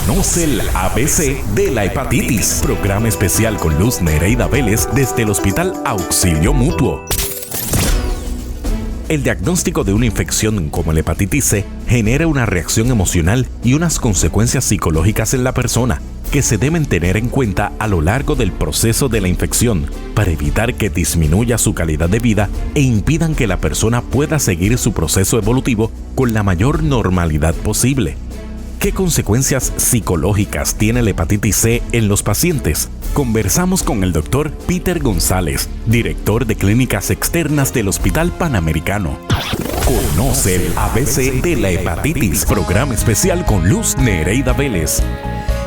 Conoce el ABC de la hepatitis. Programa especial con Luz Nereida Vélez desde el Hospital Auxilio Mutuo. El diagnóstico de una infección como la hepatitis C genera una reacción emocional y unas consecuencias psicológicas en la persona que se deben tener en cuenta a lo largo del proceso de la infección para evitar que disminuya su calidad de vida e impidan que la persona pueda seguir su proceso evolutivo con la mayor normalidad posible. ¿Qué consecuencias psicológicas tiene la hepatitis C en los pacientes? Conversamos con el Dr. Peter González, director de Clínicas Externas del Hospital Panamericano. Conoce el ABC de la hepatitis, programa especial con Luz Nereida Vélez.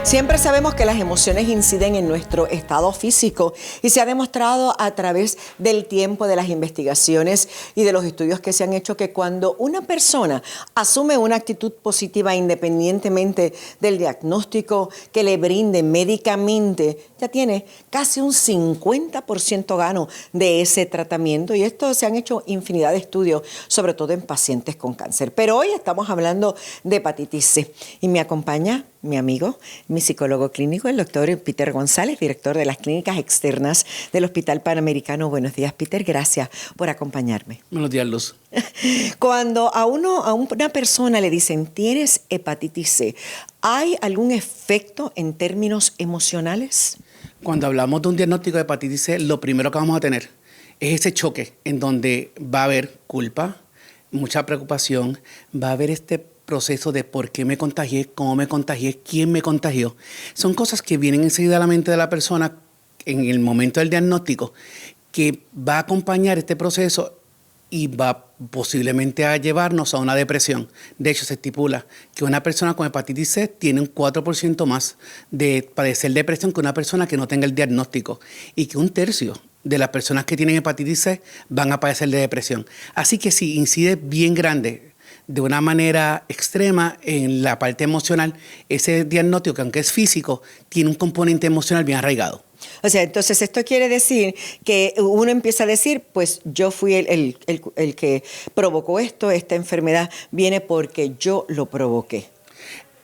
Siempre sabemos que las emociones inciden en nuestro estado físico y se ha demostrado a través del tiempo, de las investigaciones y de los estudios que se han hecho que cuando una persona asume una actitud positiva independientemente del diagnóstico que le brinde médicamente, ya tiene casi un 50% gano de ese tratamiento, y esto se han hecho infinidad de estudios, sobre todo en pacientes con cáncer. Pero hoy estamos hablando de hepatitis C y me acompaña mi amigo, mi psicólogo clínico, el doctor Peter González, director de las Clínicas Externas del Hospital Panamericano. Buenos días, Peter. Gracias por acompañarme. Buenos días, Luz. Cuando a una persona le dicen, tienes hepatitis C, ¿hay algún efecto en términos emocionales? Cuando hablamos de un diagnóstico de hepatitis C, lo primero que vamos a tener es ese choque en donde va a haber culpa, mucha preocupación, va a haber este proceso de por qué me contagié, cómo me contagié, quién me contagió. Son cosas que vienen enseguida a la mente de la persona en el momento del diagnóstico, que va a acompañar este proceso y va posiblemente a llevarnos a una depresión. De hecho, se estipula que una persona con hepatitis C tiene un 4% más de padecer depresión que una persona que no tenga el diagnóstico, y que 1/3 de las personas que tienen hepatitis C van a padecer de depresión. Así que sí, incide bien grande, de una manera extrema, en la parte emocional. Ese diagnóstico, que aunque es físico, tiene un componente emocional bien arraigado. O sea, entonces esto quiere decir que uno empieza a decir, pues yo fui el que provocó esto, esta enfermedad viene porque yo lo provoqué.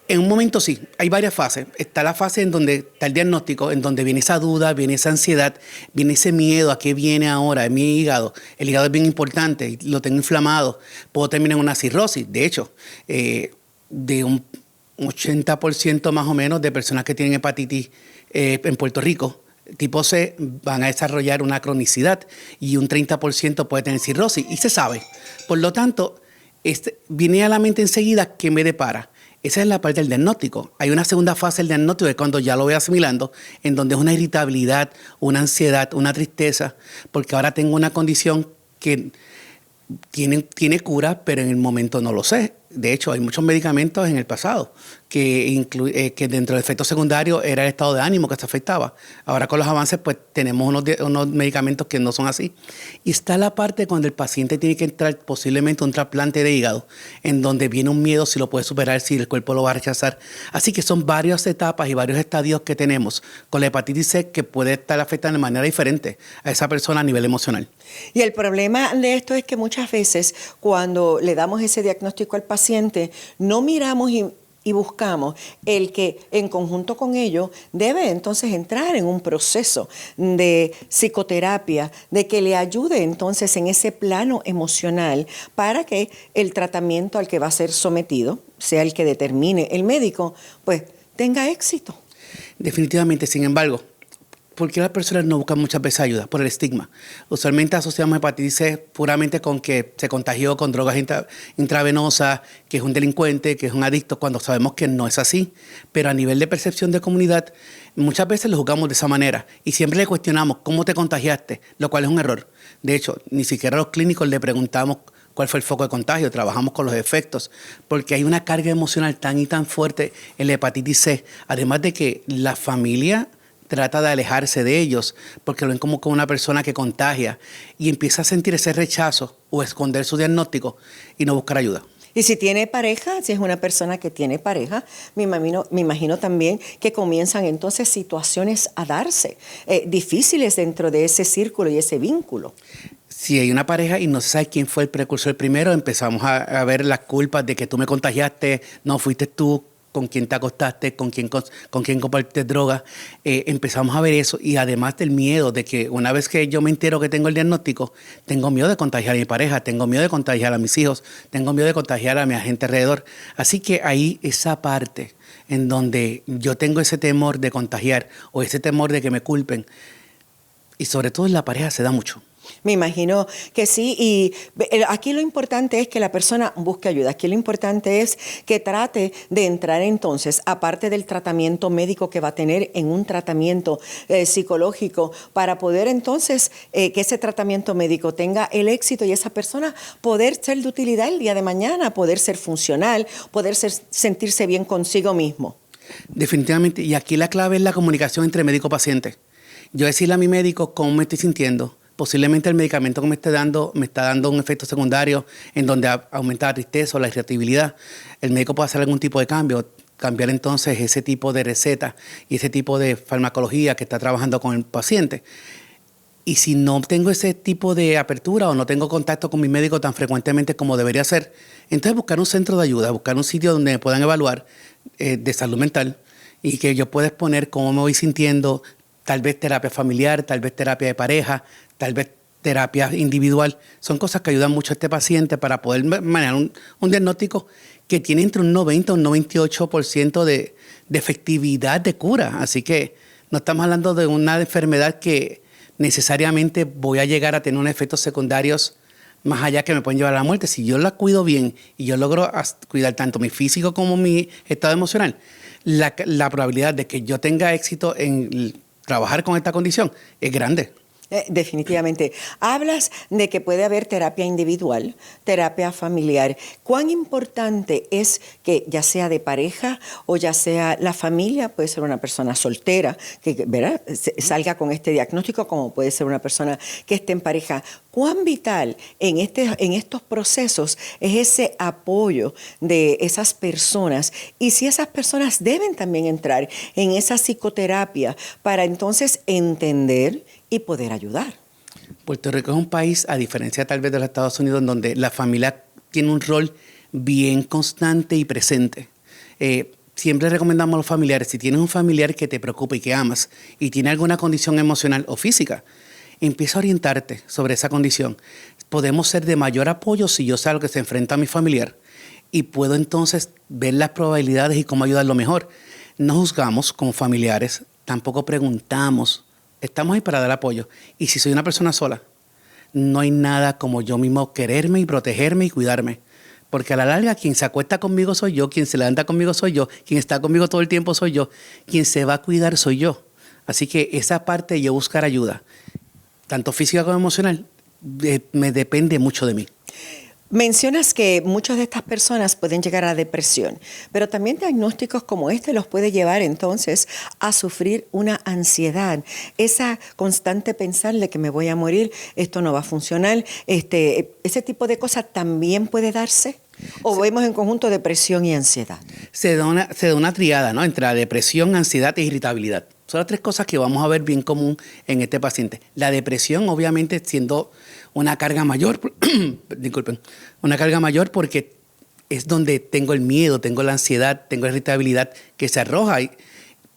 En un momento sí, hay varias fases. Está la fase en donde está el diagnóstico, en donde viene esa duda, viene esa ansiedad, viene ese miedo a qué viene ahora en mi hígado. El hígado es bien importante, lo tengo inflamado, puedo terminar en una cirrosis. De hecho, de un 80% más o menos de personas que tienen hepatitis en Puerto Rico, tipo C, van a desarrollar una cronicidad, y un 30% puede tener cirrosis, y se sabe. Por lo tanto, viene a la mente enseguida qué me depara. Esa es la parte del diagnóstico. Hay una segunda fase del diagnóstico, que es cuando ya lo voy asimilando, en donde es una irritabilidad, una ansiedad, una tristeza, porque ahora tengo una condición que tiene cura, pero en el momento no lo sé. De hecho, hay muchos medicamentos en el pasado que dentro del efecto secundario era el estado de ánimo que se afectaba. Ahora con los avances pues tenemos unos medicamentos que no son así. Y está la parte cuando el paciente tiene que entrar posiblemente a un trasplante de hígado, en donde viene un miedo si lo puede superar, si el cuerpo lo va a rechazar. Así que son varias etapas y varios estadios que tenemos con la hepatitis C, que puede estar afectando de manera diferente a esa persona a nivel emocional. Y el problema de esto es que muchas veces cuando le damos ese diagnóstico al paciente, no miramos y buscamos el que en conjunto con ello debe entonces entrar en un proceso de psicoterapia, de que le ayude entonces en ese plano emocional para que el tratamiento al que va a ser sometido, sea el que determine el médico, pues tenga éxito. Definitivamente, sin embargo, ¿por qué las personas no buscan muchas veces ayuda? Por el estigma. Usualmente asociamos hepatitis C puramente con que se contagió con drogas intravenosas, que es un delincuente, que es un adicto, cuando sabemos que no es así. Pero a nivel de percepción de comunidad, muchas veces lo juzgamos de esa manera y siempre le cuestionamos cómo te contagiaste, lo cual es un error. De hecho, ni siquiera a los clínicos le preguntamos cuál fue el foco de contagio, trabajamos con los efectos, porque hay una carga emocional tan y tan fuerte en la hepatitis C, además de que la familia trata de alejarse de ellos porque lo ven como una persona que contagia, y empieza a sentir ese rechazo o esconder su diagnóstico y no buscar ayuda. Y si tiene pareja, si es una persona que tiene pareja, me imagino también que comienzan entonces situaciones a darse difíciles dentro de ese círculo y ese vínculo. Si hay una pareja y no se sabe quién fue el precursor primero, empezamos a ver las culpas de que tú me contagiaste, no fuiste tú, con quién te acostaste, con quién compartiste drogas. Empezamos a ver eso y además del miedo de que una vez que yo me entero que tengo el diagnóstico, tengo miedo de contagiar a mi pareja, tengo miedo de contagiar a mis hijos, tengo miedo de contagiar a mi agente alrededor. Así que ahí esa parte en donde yo tengo ese temor de contagiar o ese temor de que me culpen, y sobre todo en la pareja se da mucho. Me imagino que sí, y aquí lo importante es que la persona busque ayuda. Aquí lo importante es que trate de entrar entonces, aparte del tratamiento médico que va a tener, en un tratamiento psicológico, para poder entonces que ese tratamiento médico tenga el éxito y esa persona poder ser de utilidad el día de mañana, poder ser funcional, poder sentirse bien consigo mismo. Definitivamente, y aquí la clave es la comunicación entre médico-paciente. Yo decirle a mi médico cómo me estoy sintiendo. Posiblemente el medicamento que me está dando un efecto secundario en donde aumenta la tristeza o la irritabilidad. El médico puede hacer algún tipo de cambio, cambiar entonces ese tipo de receta y ese tipo de farmacología que está trabajando con el paciente. Y si no tengo ese tipo de apertura o no tengo contacto con mi médico tan frecuentemente como debería ser, entonces buscar un centro de ayuda, buscar un sitio donde me puedan evaluar de salud mental y que yo pueda exponer cómo me voy sintiendo, tal vez terapia familiar, tal vez terapia de pareja, tal vez terapia individual. Son cosas que ayudan mucho a este paciente para poder manejar un diagnóstico que tiene entre un 90 y un 98% de efectividad de cura. Así que no estamos hablando de una enfermedad que necesariamente voy a llegar a tener unos efectos secundarios más allá que me pueden llevar a la muerte. Si yo la cuido bien y yo logro cuidar tanto mi físico como mi estado emocional, la probabilidad de que yo tenga éxito en trabajar con esta condición es grande. Definitivamente. Hablas de que puede haber terapia individual, terapia familiar. ¿Cuán importante es que ya sea de pareja o ya sea la familia, puede ser una persona soltera que, ¿verdad?, salga con este diagnóstico, como puede ser una persona que esté en pareja? ¿Cuán vital en estos procesos es ese apoyo de esas personas? Y si esas personas deben también entrar en esa psicoterapia para entonces entender y poder ayudar. Puerto Rico es un país, a diferencia tal vez de los Estados Unidos, en donde la familia tiene un rol bien constante y presente. Siempre recomendamos a los familiares, si tienes un familiar que te preocupa y que amas y tiene alguna condición emocional o física, empieza a orientarte sobre esa condición. Podemos ser de mayor apoyo si yo sé a lo que se enfrenta a mi familiar y puedo entonces ver las probabilidades y cómo ayudarlo mejor. No juzgamos como familiares, tampoco preguntamos. Estamos ahí para dar apoyo. Y si soy una persona sola, no hay nada como yo mismo quererme y protegerme y cuidarme. Porque a la larga quien se acuesta conmigo soy yo, quien se levanta conmigo soy yo, quien está conmigo todo el tiempo soy yo, quien se va a cuidar soy yo. Así que esa parte de yo buscar ayuda, tanto física como emocional, me depende mucho de mí. Mencionas que muchas de estas personas pueden llegar a depresión, pero también diagnósticos como este los puede llevar entonces a sufrir una ansiedad, esa constante pensar de que me voy a morir, esto no va a funcionar, ese tipo de cosas también puede darse. ¿O vemos en conjunto depresión y ansiedad? Se da una triada, ¿no?, entre la depresión, ansiedad e irritabilidad. Son las tres cosas que vamos a ver bien común en este paciente. La depresión, obviamente, siendo una carga mayor, disculpen, una carga mayor porque es donde tengo el miedo, tengo la ansiedad, tengo la irritabilidad que se arroja.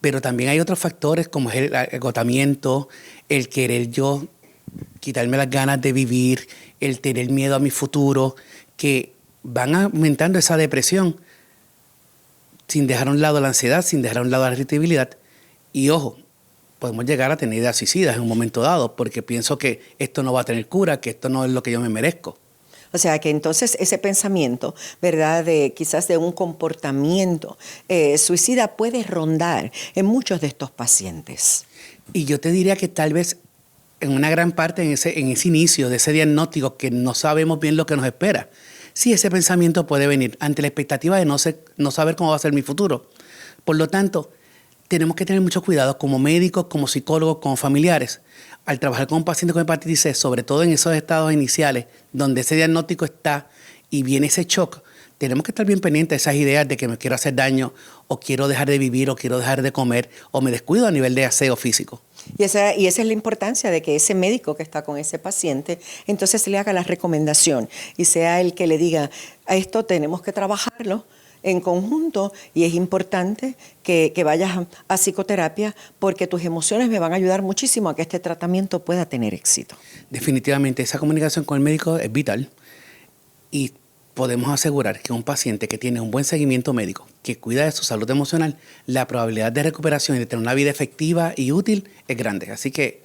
Pero también hay otros factores como el agotamiento, el querer yo quitarme las ganas de vivir, el tener miedo a mi futuro, que van aumentando esa depresión sin dejar a un lado la ansiedad, sin dejar a un lado la irritabilidad. Y ojo, podemos llegar a tener ideas suicidas en un momento dado porque pienso que esto no va a tener cura, que esto no es lo que yo me merezco. O sea, que entonces ese pensamiento, ¿verdad?, quizás de un comportamiento suicida puede rondar en muchos de estos pacientes. Y yo te diría que tal vez en una gran parte en ese inicio de ese diagnóstico que no sabemos bien lo que nos espera, sí, ese pensamiento puede venir ante la expectativa de no saber cómo va a ser mi futuro. Por lo tanto, tenemos que tener mucho cuidado como médicos, como psicólogos, como familiares, al trabajar con un paciente con hepatitis C, sobre todo en esos estados iniciales, donde ese diagnóstico está y viene ese shock. Tenemos que estar bien pendientes de esas ideas de que me quiero hacer daño, o quiero dejar de vivir, o quiero dejar de comer, o me descuido a nivel de aseo físico. Y esa es la importancia de que ese médico que está con ese paciente, entonces le haga la recomendación y sea el que le diga, a esto tenemos que trabajarlo, en conjunto y es importante que vayas a psicoterapia porque tus emociones me van a ayudar muchísimo a que este tratamiento pueda tener éxito. Definitivamente esa comunicación con el médico es vital y podemos asegurar que un paciente que tiene un buen seguimiento médico, que cuida de su salud emocional, la probabilidad de recuperación y de tener una vida efectiva y útil es grande. Así que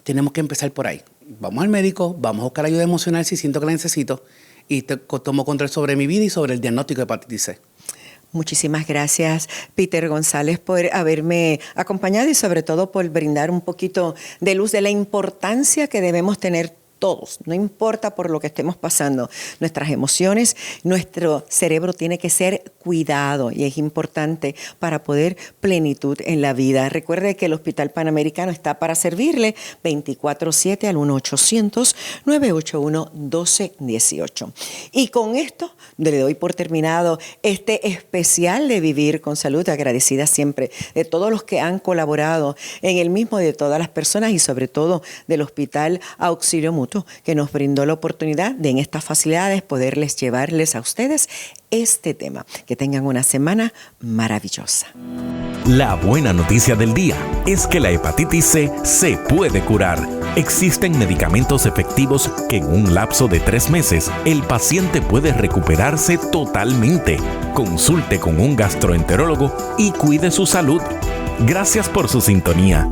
tenemos que empezar por ahí. Vamos al médico, vamos a buscar ayuda emocional si siento que la necesito y tomo control sobre mi vida y sobre el diagnóstico de hepatitis C. Muchísimas gracias, Peter González, por haberme acompañado y sobre todo por brindar un poquito de luz de la importancia que debemos tener todos, no importa por lo que estemos pasando, nuestras emociones, nuestro cerebro tiene que ser cuidado y es importante para poder plenitud en la vida. Recuerde que el Hospital Panamericano está para servirle 24/7 al 1-800-981-1218. Y con esto le doy por terminado este especial de Vivir con Salud, agradecida siempre de todos los que han colaborado en el mismo, de todas las personas y sobre todo del Hospital Auxilio Mutuo, que nos brindó la oportunidad de en estas facilidades poderles llevarles a ustedes este tema. Que tengan una semana maravillosa. La buena noticia del día es que la hepatitis C se puede curar. Existen medicamentos efectivos que en un lapso de 3 meses el paciente puede recuperarse totalmente. Consulte con un gastroenterólogo y cuide su salud. Gracias por su sintonía.